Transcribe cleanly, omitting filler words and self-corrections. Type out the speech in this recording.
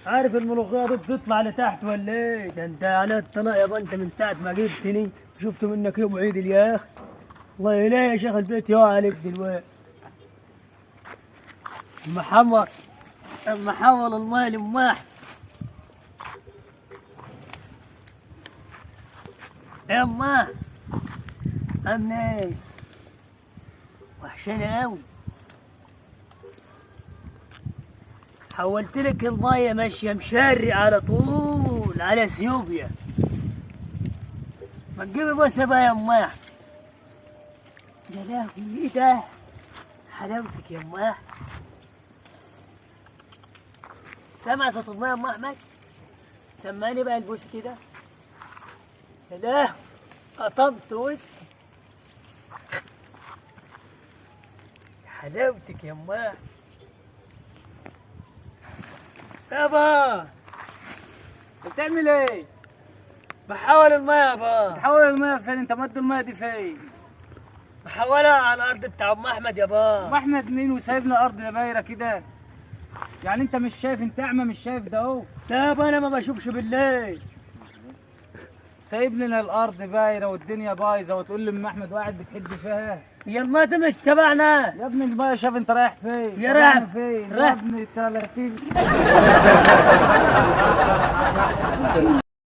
عارف الملوخيه دي بتطلع لتحت ولا ايه؟ ده انت على الطلاق يابا، انت من ساعه ما جبتني شفت منك يوم عيد يا اخي. الله يلاقي يا شيخ البيت يقع عليك دلوقتي. اما حول الماء لماح. يا اماه عامله ايه؟ وحشاني قوي. حولت لك المية ماشية مشري على طول على اثيوبيا. ما تجيبي بس بقى يا اماه. يا لهوي ايه ده؟ حلاوتك يا اماه. سامع صوت المية يا ام احمد؟ سمعني بقى البوس كده. يا لهوي قطمت وسطي. حلاوتك يا اماه. يابا بتعمل ايه؟ بحول المية يابا. تحول الماء فين؟ انت مد الماء دي فين؟ بحولها على الارض بتاع ام احمد يابا. ام احمد مين وسايبنا ارض بايره كده؟ يعني انت مش شايف؟ انت اعمى مش شايف ده اهو. لا يابا انا ما بشوفش بالليل. سايب لنا الارض بايره والدنيا بايظه وتقول لي ام احمد قاعد بتحد فيها. يا الماء ده مش تبعنا يا ابني الماء شاف انت رايح فين؟ يا رايح فين؟ رايح. يا ابني 30